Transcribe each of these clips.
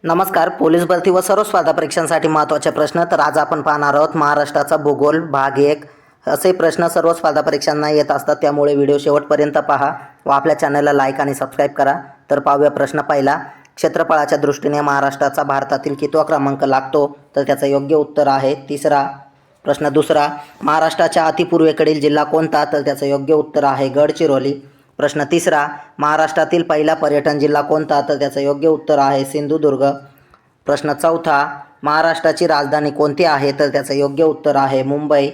नमस्कार. पोलीस भरती व सर्व स्पर्धा परीक्षांसाठी महत्त्वाचे प्रश्न. तर आज आपण पाहणार आहोत महाराष्ट्राचा भूगोल भाग 1. असे प्रश्न सर्व स्पर्धा परीक्षांना येत असतात, त्यामुळे व्हिडिओ शेवटपर्यंत पहा व आपल्या चॅनलला लाईक आणि सबस्क्राईब करा. तर पाहूया प्रश्न पहिला. क्षेत्रफळाच्या दृष्टीने महाराष्ट्राचा भारतातील कितवा क्रमांक लागतो? तर त्याचं योग्य उत्तर आहे 3रा. प्रश्न दुसरा. महाराष्ट्राच्या अतिपूर्वेकडील जिल्हा कोणता? तर त्याचं योग्य उत्तर आहे गडचिरोली. प्रश्न तिसरा. महाराष्ट्रातील पहिला पर्यटन जिल्हा कोणता? तर त्याचं योग्य उत्तर आहे सिंधुदुर्ग. प्रश्न चौथा. महाराष्ट्राची राजधानी कोणती आहे? तर त्याचं योग्य उत्तर आहे मुंबई.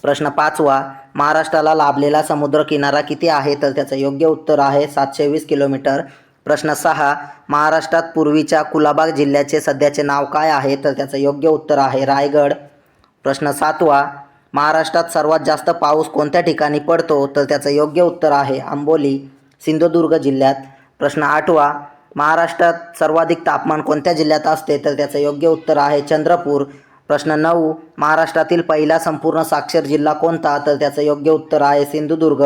प्रश्न पाचवा. महाराष्ट्राला लाभलेला समुद्र किनारा किती आहे? तर त्याचं योग्य उत्तर आहे 720 किलोमीटर. प्रश्न सहा. महाराष्ट्रात पूर्वीच्या कुलाबा जिल्ह्याचे सध्याचे नाव काय आहे? तर त्याचं योग्य उत्तर आहे रायगड. प्रश्न सातवा. महाराष्ट्रात सर्वात जास्त पाऊस कोणत्या ठिकाणी पडतो? तर त्याचं योग्य उत्तर आहे आंबोली, सिंधुदुर्ग जिल्ह्यात. प्रश्न आठवा. महाराष्ट्रात सर्वाधिक तापमान कोणत्या जिल्ह्यात असते? तर त्याचं योग्य उत्तर आहे चंद्रपूर. प्रश्न 9. महाराष्ट्रातील पहिला संपूर्ण साक्षर जिल्हा कोणता? तर त्याचं योग्य उत्तर आहे सिंधुदुर्ग.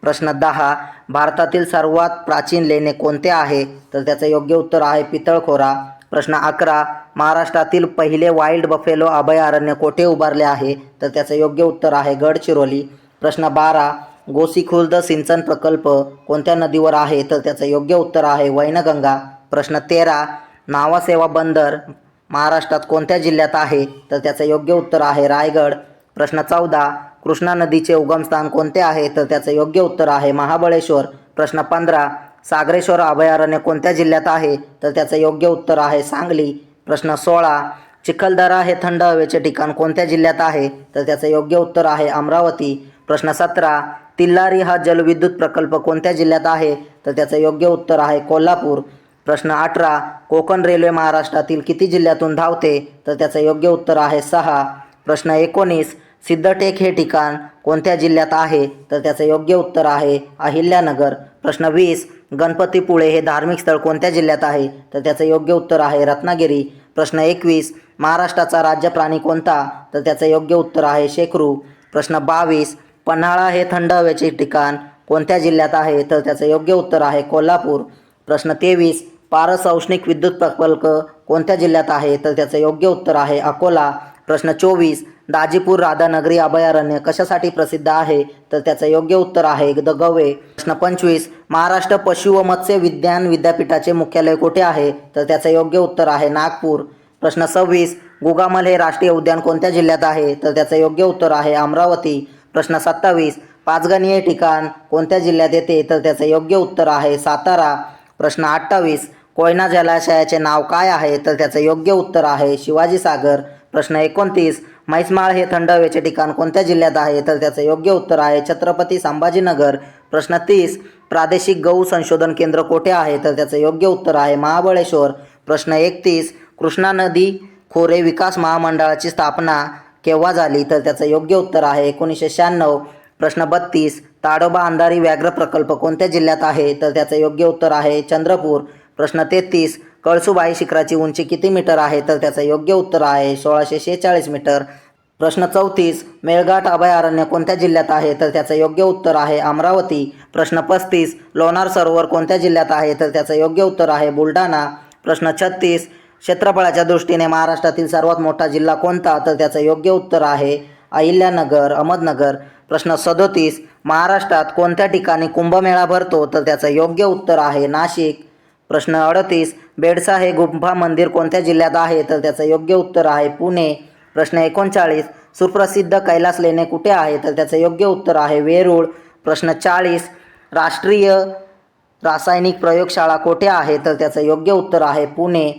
प्रश्न 10. भारतातील सर्वात प्राचीन लेणे कोणते आहे? तर त्याचं योग्य उत्तर आहे पितळखोरा. प्रश्न 11. महाराष्ट्रातील पहिले वाईल्ड बफेलो अभयारण्य कोठे उभारले आहे? तर त्याचं योग्य उत्तर आहे गडचिरोली. प्रश्न 12. गोसीखुर्द सिंचन प्रकल्प कोणत्या नदीवर आहे? तर त्याचं योग्य उत्तर आहे वैनगंगा. प्रश्न 13. नावासेवा बंदर महाराष्ट्रात कोणत्या जिल्ह्यात आहे? तर त्याचं योग्य उत्तर आहे रायगड. प्रश्न 14. कृष्णा नदीचे उगमस्थान कोणते आहे? तर त्याचं योग्य उत्तर आहे महाबळेश्वर. प्रश्न 15. सागरेश्वर अभयारण्य कोणत्या जिल्ह्यात आहे? तर त्याचं योग्य उत्तर आहे सांगली. प्रश्न 16. चिखलदरा हे थंड हवेचे ठिकाण कोणत्या जिल्ह्यात आहे? तर त्याचं योग्य उत्तर आहे अमरावती. प्रश्न 17. तिल्लारी हा जलविद्युत प्रकल्प कोणत्या जिल्ह्यात आहे? तर त्याचं योग्य उत्तर आहे कोल्हापूर. प्रश्न 18. कोकण रेल्वे महाराष्ट्रातील किती जिल्ह्यातून धावते? तर त्याचं योग्य उत्तर आहे 6. प्रश्न 19. सिद्धटेक हे ठिकाण कोणत्या जिल्ह्यात आहे? तर त्याचं योग्य उत्तर आहे अहिल्यानगर. प्रश्न 20. गणपतीपुळे हे धार्मिक स्थळ कोणत्या जिल्ह्यात आहे? तर त्याचं योग्य उत्तर आहे रत्नागिरी. प्रश्न 21. महाराष्ट्राचा राज्य प्राणी कोणता? तर त्याचं योग्य उत्तर आहे शेकरू. प्रश्न 22. पन्हाळा हे थंड हवेचे ठिकाण कोणत्या जिल्ह्यात आहे? तर त्याचं योग्य उत्तर आहे कोल्हापूर. प्रश्न 23. पारस औष्णिक विद्युत प्रकल्प कोणत्या जिल्ह्यात आहे? तर त्याचं योग्य उत्तर आहे अकोला. प्रश्न 24. दाजीपूर राधानगरी अभयारण्य कशासाठी प्रसिद्ध आहे? तर त्याचं योग्य उत्तर आहे द गवे. प्रश्न 25. महाराष्ट्र पशु व मत्स्य विज्ञान विद्यापीठाचे मुख्यालय कुठे आहे? तर त्याचं योग्य उत्तर आहे नागपूर. प्रश्न 26. गुगामल हे राष्ट्रीय उद्यान कोणत्या जिल्ह्यात आहे? तर त्याचं योग्य उत्तर आहे अमरावती. प्रश्न 27. पाचगणी हे ठिकाण कोणत्या जिल्ह्यात येते? तर त्याचं योग्य उत्तर आहे सातारा. प्रश्न 28. कोयना जलाशयाचे नाव काय आहे? तर त्याचं योग्य उत्तर आहे शिवाजी सागर. प्रश्न 29. म्हैसमाळ हे थंड हवेचे ठिकाण कोणत्या जिल्ह्यात आहे? तर त्याचं योग्य उत्तर आहे छत्रपती संभाजीनगर. प्रश्न 30. प्रादेशिक गहू संशोधन केंद्र कोठे आहे? तर त्याचं योग्य उत्तर आहे महाबळेश्वर. प्रश्न 31. कृष्णा नदी खोरे विकास महामंडळाची स्थापना केव्हा झाली? तर त्याचं योग्य उत्तर आहे 1996. प्रश्न 32. ताडोबा अंधारी व्याघ्र प्रकल्प कोणत्या जिल्ह्यात आहे? तर त्याचं योग्य उत्तर आहे चंद्रपूर. प्रश्न 33. कळसुबाई शिखराची उंची किती मीटर आहे? तर त्याचं योग्य उत्तर आहे 1646 मीटर. प्रश्न 34. मेळघाट अभयारण्य कोणत्या जिल्ह्यात आहे? तर त्याचं योग्य उत्तर आहे अमरावती. प्रश्न 35. लोणार सरोवर कोणत्या जिल्ह्यात आहे? तर त्याचं योग्य उत्तर आहे बुलढाणा. प्रश्न 36. क्षेत्रफळाच्या दृष्टीने महाराष्ट्रातील सर्वात मोठा जिल्हा कोणता? तर त्याचं योग्य उत्तर आहे अहिल्यानगर, अहमदनगर. प्रश्न 37. महाराष्ट्रात कोणत्या ठिकाणी कुंभमेळा भरतो? तर त्याचं योग्य उत्तर आहे नाशिक. प्रश्न 38. बेडसा हे गुंफा मंदिर कोणत्या जिल्ह्यात आहे? तर त्याचं योग्य उत्तर आहे पुणे. प्रश्न 39. सुप्रसिद्ध कैलास लेणे कुठे आहे? तर त्याचं योग्य उत्तर आहे वेरूळ. प्रश्न 40. राष्ट्रीय रासायनिक प्रयोगशाळा कोठे आहे? तर त्याचं योग्य उत्तर आहे पुणे.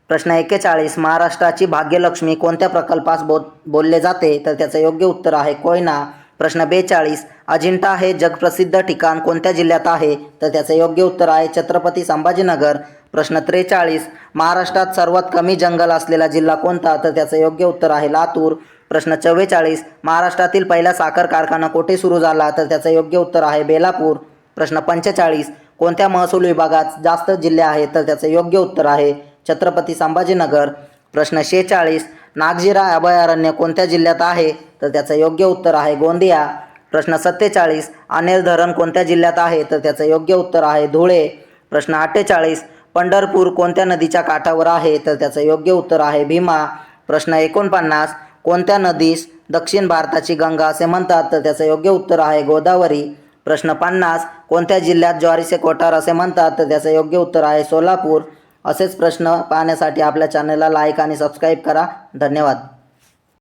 प्रश्न 41. महाराष्ट्राची भाग्यलक्ष्मी कोणत्या प्रकल्पास बोलले जाते? तर त्याचं योग्य उत्तर आहे कोयना. प्रश्न 42. अजिंठा हे जगप्रसिद्ध ठिकाण कोणत्या जिल्ह्यात आहे? तर त्याचं योग्य उत्तर आहे छत्रपती संभाजीनगर. प्रश्न 43. महाराष्ट्रात सर्वात कमी जंगल असलेला जिल्हा कोणता? तर त्याचं योग्य उत्तर आहे लातूर. प्रश्न 44. महाराष्ट्रातील पहिला साखर कारखाना कोठे सुरू झाला? तर त्याचं योग्य उत्तर आहे बेलापूर. प्रश्न 45. कोणत्या महसूल विभागात जास्त जिल्हे आहेत? तर त्याचं योग्य उत्तर आहे छत्रपती संभाजीनगर. प्रश्न 46. नागझिरा अभयारण्य कोणत्या जिल्ह्यात आहे? तर त्याचं योग्य उत्तर आहे गोंदिया. प्रश्न 47. अनेल धरण कोणत्या जिल्ह्यात आहे? तर त्याचं योग्य उत्तर आहे धुळे. प्रश्न 48. पंढरपूर कोणत्या नदीच्या काठावर आहे? तर त्याचं योग्य उत्तर आहे भीमा. प्रश्न 49. कोणत्या नदीस दक्षिण भारताची गंगा असे म्हणतात? तर त्याचं योग्य उत्तर आहे गोदावरी. प्रश्न 50. कोणत्या जिल्ह्यात ज्वारीचे कोठार असे म्हणतात? तर त्याचं योग्य उत्तर आहे सोलापूर. असेच प्रश्न पाहण्यासाठी आपल्या चॅनलला लाईक आणि सबस्क्राईब करा. धन्यवाद.